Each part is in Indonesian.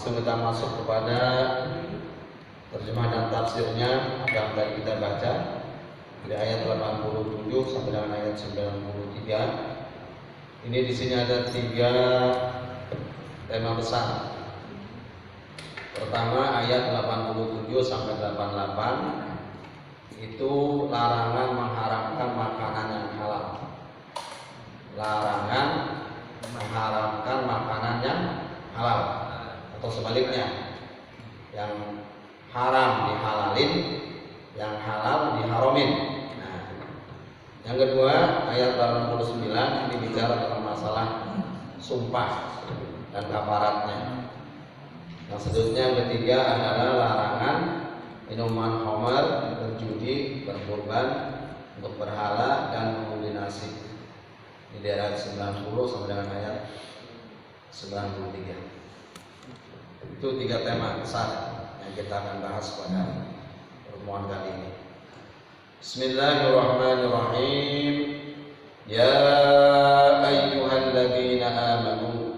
Langsung kita masuk kepada terjemah dan tafsirnya yang tadi kita baca dari ayat 87 sampai dengan ayat 93. Ini di sini ada 3 tema besar. Pertama ayat 87 sampai 88 itu larangan mengharamkan makanan yang halal. Larangan mengharamkan makanan yang halal, atau sebaliknya, yang haram dihalalin, yang halal diharamin. Nah, yang kedua ayat 89 ini bicara tentang masalah sumpah dan kafaratnya. Yang selanjutnya yang ketiga adalah larangan minuman khamar, berjudi, berkurban untuk berhala dan mengundi. Ini dari ayat 90 sampai dengan ayat 93. Itu 3 tema besar yang kita akan bahas pada pertemuan kali ini. Bismillahirrahmanirrahim. Ya ayyuhalladzina amanu,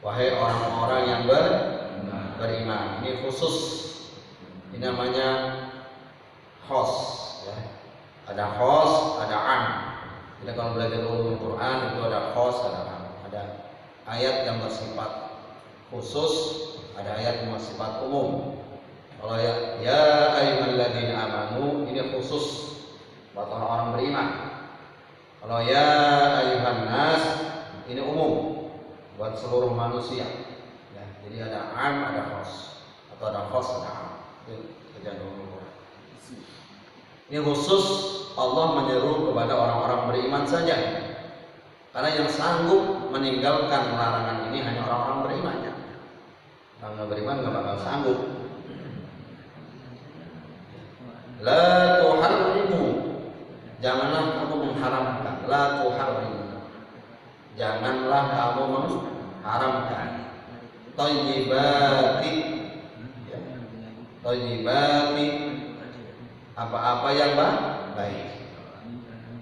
wahai orang-orang yang beriman. Ini khusus, ini namanya khos, ya. Ada khos, ada am. Kita kalau belajar ulumul Quran itu ada khos, ada am. Ada ayat yang bersifat khusus, ada ayat yang bersifat umum. Kalau ya ayyuhalladzina amanu ini khusus buat orang-orang beriman. Kalau ya ayyuhan nas ini umum buat seluruh manusia. Ya, jadi ada am, ada khos, atau ada khos, ada am. Itu kejadian Quran. Ini khusus Allah menyeru kepada orang-orang beriman saja. Karena yang sanggup meninggalkan larangan ini hanya orang-orang beriman. Orang beriman nggak bakal sanggup. La tuharrimu, janganlah kamu mengharamkan. La tuharrimu, janganlah kamu mengharamkan. Thayyibati, thayyibati, apa-apa yang baik.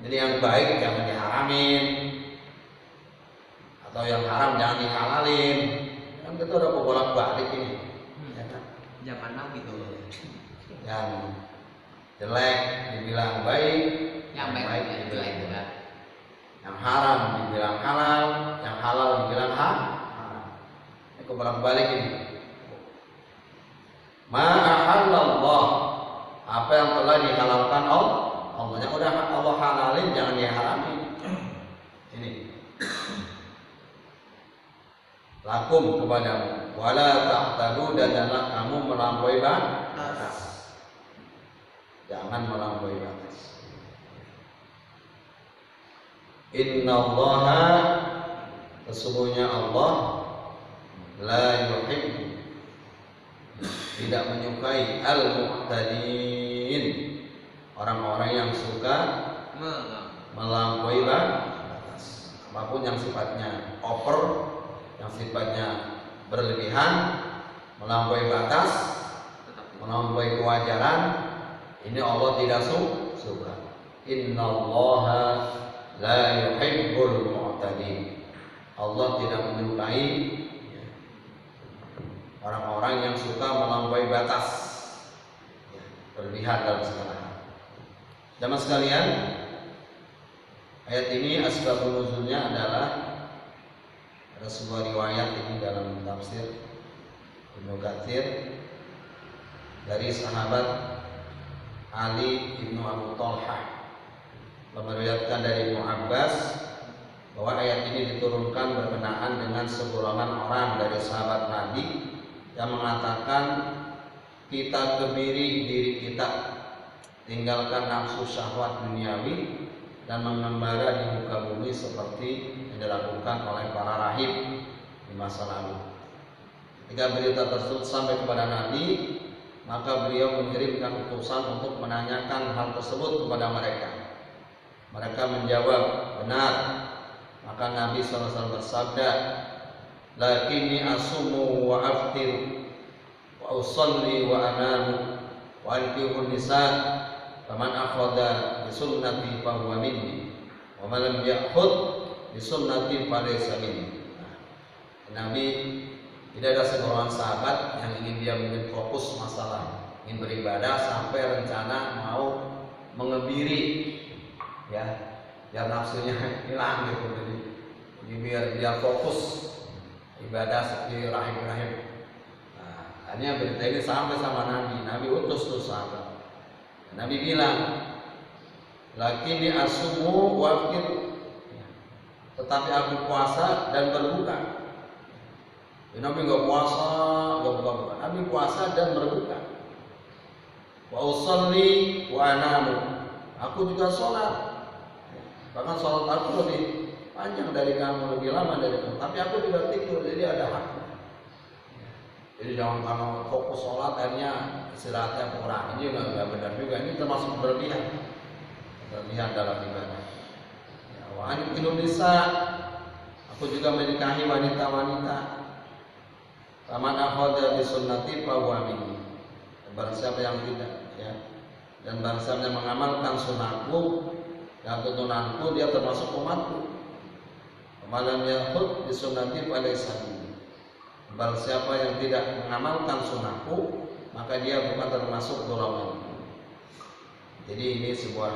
Jadi yang baik jangan diharamin, atau yang haram jangan dihalalin. Kan itu udah bolak-balik ini. Ya kan? Zaman now gitu. Yang jelek dibilang baik, yang baik dibilang jelek. Yang haram dibilang halal, yang halal dibilang haram. Ini bolak-balik ini. Ma ahallallah, apa yang telah dihalalkan Allah, yang udah Allah halalin jangan diharamin. Ini lakum kepadamu, wala ta'tadu, dan janganlah kamu melampaui batas. Jangan melampaui batas. Innallaha, sesungguhnya Allah, la yuhibbu, tidak menyukai al-mu'tadin, orang-orang yang suka melampaui batas. Apapun yang sifatnya over, yang sifatnya berlebihan, melampaui batas, melampaui kewajaran, ini Allah tidak suka. Innallaha la yuhibbul mu'tadin. Allah tidak menyukai orang-orang yang suka melampaui batas, berlebihan dalam segala hal. Jamaah sekalian, ayat ini asbabun nuzulnya adalah ada sebuah riwayat ini dalam tafsir Ibnu Katsir dari sahabat Ali bin Abu Thalhah, meriwayatkan dari Ibnu Abbas bahwa ayat ini diturunkan berkenaan dengan segolongan orang dari sahabat Nabi yang mengatakan, kita kebiri diri kita, tinggalkan nafsu syahwat duniawi dan mengembara di muka bumi seperti yang dilakukan oleh para rahib di masa lalu. Ketika berita tersebut sampai kepada Nabi, maka beliau mengirimkan utusan untuk menanyakan hal tersebut kepada mereka. Mereka menjawab, benar. Maka Nabi SAW bersabda, lakinni asumu wa aftiru wa usalli wa anamu wa ankihu nisa, faman akhadha bi sunnati fa huwa minni wa man lam ya'khudh bi sunnati fa laysa minni. Nabi Tidak ada segolongan sahabat yang ingin dia menjadi fokus masalah ingin beribadah sampai rencana mau mengebiri, ya, biar nafsunya hilang gitu. Jadi biar fokus ibadah seperti rahim-rahim. Nah, hanya berita ini sampai sama Nabi utus tuh sahabat. Nabi bilang, lakini asumu waqil, tetapi aku puasa dan berbuka. Nabi nggak puasa, nggak buka-buka. Nabi puasa dan berbuka. Wa usolli wa anamu. Aku juga sholat. Bahkan sholat aku lebih panjang dari kamu, lebih lama dari kamu. Tapi aku juga tidur, jadi ada haknya. Jadi jangan kamu fokus sholat akhirnya istirahatnya kurang. Ini nggak benar juga. Ini termasuk berlebihan dalam ibadah. Ya, wa Indonesia. Aku juga menikahi wanita-wanita. Faman akhadha bi sunnati fa huwa minni. Barang siapa yang tidak, ya, dan barang siapa yang mengamalkan sunnahku dan tuntunanku, dia termasuk umatku. Malam yahud bi sunnati fa laysa minni. Barang siapa yang tidak mengamalkan sunnahku, maka dia bukan termasuk golonganku. Jadi ini sebuah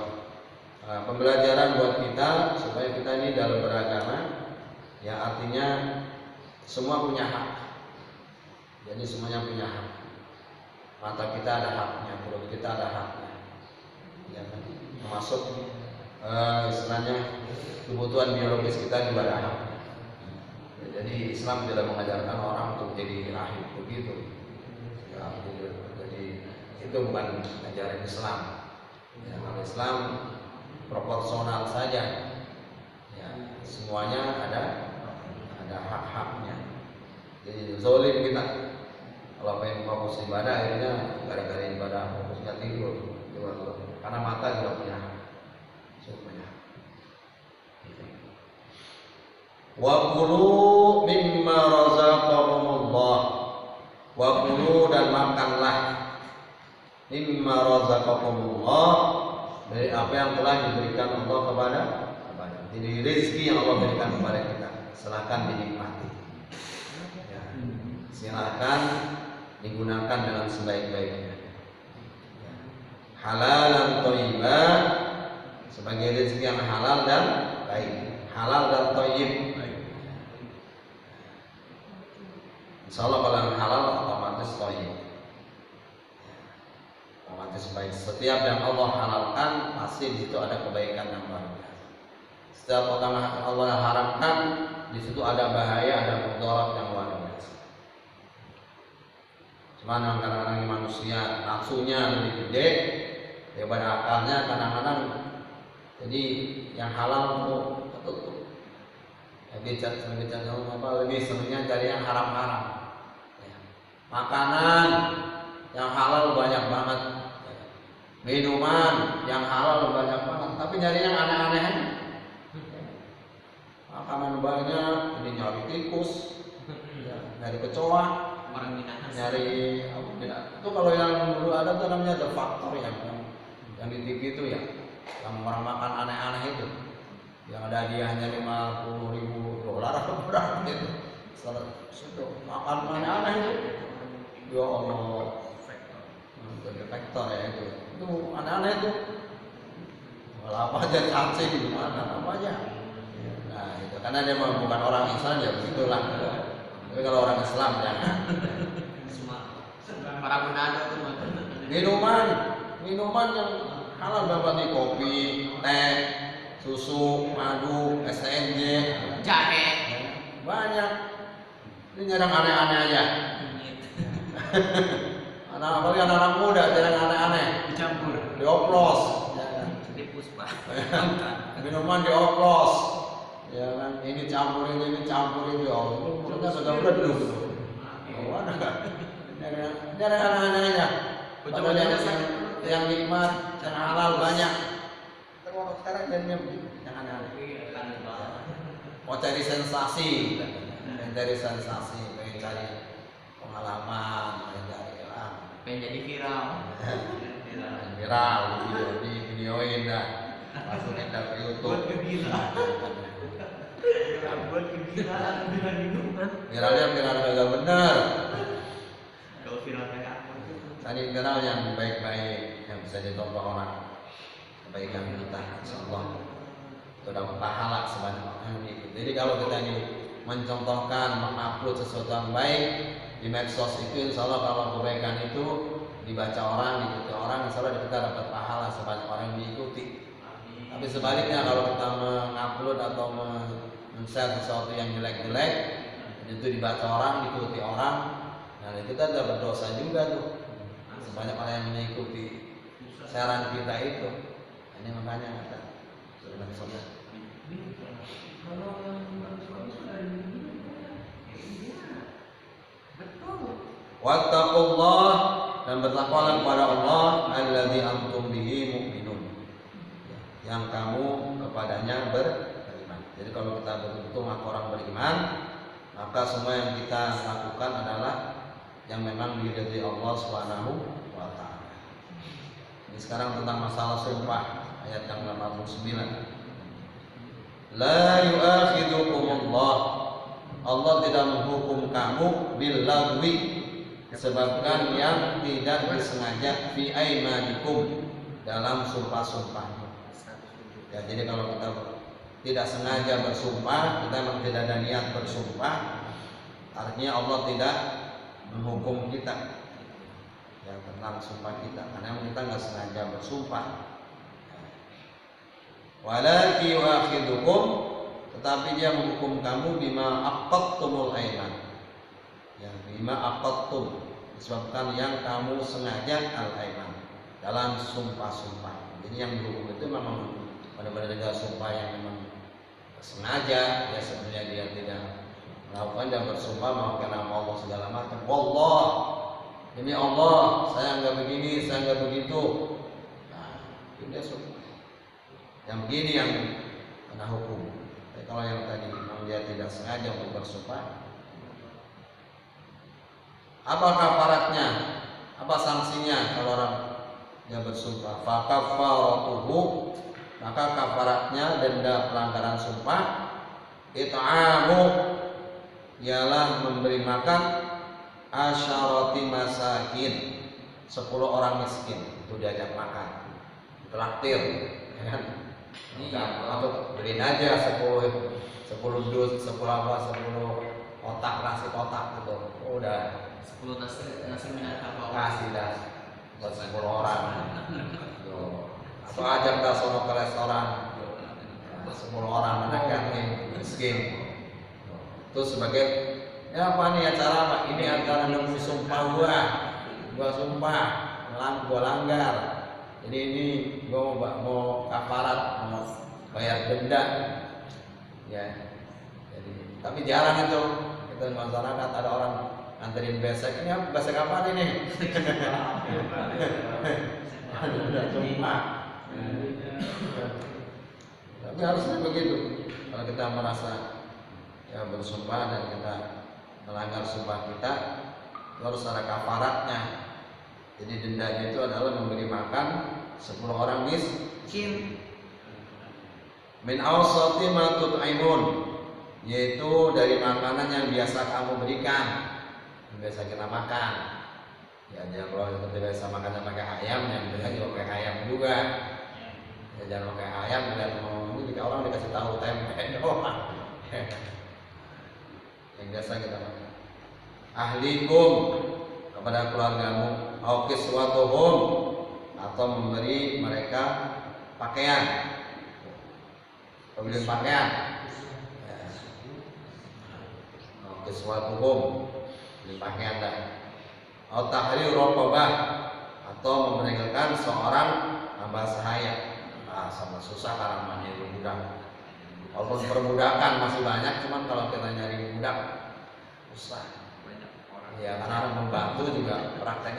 pembelajaran buat kita supaya kita ini dalam beragama, ya, artinya semua punya hak. Jadi semuanya punya hak. Mata kita ada haknya, perut kita ada haknya, ya kan? Termasuk istilahnya kebutuhan biologis kita juga ada haknya. Ya, jadi Islam tidak mengajarkan orang untuk jadi rahib begitu. Ya, jadi itu bukan ajaran Islam. Ya, kalau Islam proporsional saja. Ya, semuanya ada hak-haknya. Jadi zalim kita. Kalau pengen fokus ibadah, akhirnya gara-gara ibadah fokusnya tidur. Karena mata juga punya hak. Wa kulu mimma razaqakumullah. Wa kulu dan makanlah mimma razaqakumullah, dari apa yang telah diberikan Allah kepada. Jadi rezeki yang Allah berikan kepada kita, silakan dinikmati. Ya, silakan digunakan dengan sebaik-baiknya. Halal dan thayyibah, sebagai rezeki yang halal dan baik. Halal dan thayyib. Insyaallah kalau yang halal otomatis thayyib. Otomatis baik. Setiap yang Allah halalkan pasti di situ ada kebaikan yang luar biasa. Setiap Allah haramkan di situ ada bahaya, ada mudarat yang luar biasa. Cuman kadang-kadang manusia nafsunya lebih gede daripada akalnya, kadang-kadang jadi yang halal itu ketutup. Lebih senangnya cari yang haram-haram. Ya. Makanan yang halal banyak banget, minuman yang halal banyak banget, tapi nyari yang aneh-aneh. Makanan banyak, ini nyari tikus, ya, nyari kecoa, nyari itu kalau yang dulu ada tuh namanya The Factor yang di TV itu ya, yang orang makan aneh-aneh itu, yang ada hadiahnya $50.000 atau berapa gitu. Sudah makan aneh-aneh itu, ya Allah, The Factor ya itu aneh-aneh itu, malah apa aja cacing gimana apa aja. Nah itu karena dia bukan orang Islam ya begitulah. Tapi kalau orang Islam jangan. Para Manado itu minuman yang halal dapat kopi, teh, susu, madu, STNJ, jahe, banyak. Ini jarang aneh-aneh aja. Anak-anak muda jarang aneh-aneh. dicampur, Dioplos. dipuspa. Minuman dioplos. Ya kan, ini campur ini campur itu. Oh, itu mulutnya sudah bereduk. Oh, ada kan? Ini ada anak-anaknya. Padahal yang nikmat, yang halal banyak. Terus sekarang jadinya begitu, yang aneh-aneh. Mau cari sensasi, pengen cari pengalaman, Pengen jadi viral. Viral di videoin dah, masukin ke YouTube. buat viral dengan minuman. Viralnya viral gak benar. Kalau viral kayak apa? Tadi viral yang baik-baik yang bisa ditonton orang. Kebaikan kita, insyaallah itu dapat pahala sebanyak orang yang ikut. Jadi kalau kita ini mencontohkan, mengupload sesuatu yang baik di medsos itu, insyaallah kalau kebaikan itu dibaca orang, diikuti orang, insyaallah kita dapat pahala sebanyak orang yang diikuti. Tapi sebaliknya kalau kita mengupload atau men-share sesuatu yang jelek-jelek, itu dibaca orang, diikuti orang, nah kita dapat dosa juga tuh. Sebanyak orang yang mengikuti saran kita itu. Ini makanya kata saudara. Wattaqullah, dan bertakwalah kepada Allah alladzi antum bihi mu'minun, yang kamu kepadanya beriman. Jadi kalau kita betul-betul ngaku orang beriman, maka semua yang kita lakukan adalah yang memang diridhai Allah Subhanahu wa taala. Ini sekarang tentang masalah sumpah, ayat yang 89. La yu'akhidukumullah, Allah tidak menghukum kamu bil lagwi, disebabkan yang tidak disengaja fi aimanikum, dalam sumpah-sumpah. Ya, jadi kalau kita tidak sengaja bersumpah, kita memang tidak ada niat bersumpah, artinya Allah tidak menghukum kita ya tentang sumpah kita, karena kita nggak sengaja bersumpah. Walaki yu'akhidukum, tetapi dia menghukum kamu bima aqadtumul aiman, ya bima aqadtum, disebabkan yang kamu sengaja al-aiman, dalam sumpah-sumpah. Jadi yang dihukum itu memang benar-benar sumpah yang memang sengaja, ya sebenarnya dia tidak melakukan dan bersumpah melakukan nama Allah segala macam. Wallah, demi Allah saya nggak begini, saya nggak begitu. Nah, itu dia sumpah. Yang begini yang kena hukum. Tapi kalau yang tadi memang dia tidak sengaja untuk bersumpah, apa kafaratnya? Apa sanksinya kalau orang dia bersumpah? Fa kafaratuhu, maka kafaratnya denda pelanggaran sumpah it'amu, ialah memberi makan asyarati masakin, 10 orang miskin. Itu diajak makan, traktir, ya kan? Atau beliin aja 10 dus, 10 apa, 10 kotak nasi kotak gitu. Oh, udah 10 nasi minyak apa? kasih dah buat 10 orang. Atau ajak dah sono ke restoran 10 orang anak yatim miskin. Itu sebagai ya apa nih acara apa? Ini acara nemu sumpah gua sumpah gua langgar. Jadi ini gua mau kafarat, mau bayar denda. Ya. Jadi tapi jarang itu kita di masyarakat ada orang nganterin besek, ini apa besek apa ini? Sumpah. Tapi harusnya begitu. Kalau kita merasa ya bersumpah dan kita melanggar sumpah kita, harus ada kafaratnya. Jadi dendanya itu adalah memberi makan 10 orang miskin. Min awsati ma tut'imun, yaitu dari makanan yang biasa kamu berikan, yang biasa kita makan. Ya jangan kalau kita biasa makan pakai ayam, yang biasa juga pakai ayam juga. Ya jangan pakai ayam, dan ini jika orang dikasih tahu tempe doang. Yang biasa kita makan. Ahlikum, kepada keluargamu, au kiswatuhum, atau memberi mereka pakaian, pembelian pakaian. Au kiswatuhum, beli pakaian dah. Au tahrir raqabah, atau memerdekakan seorang hamba sahaya. Sama susah karena nyari budak. Walaupun perbudakan masih banyak, cuman kalau kita nyari budak susah. Ya karena membantu juga prakteknya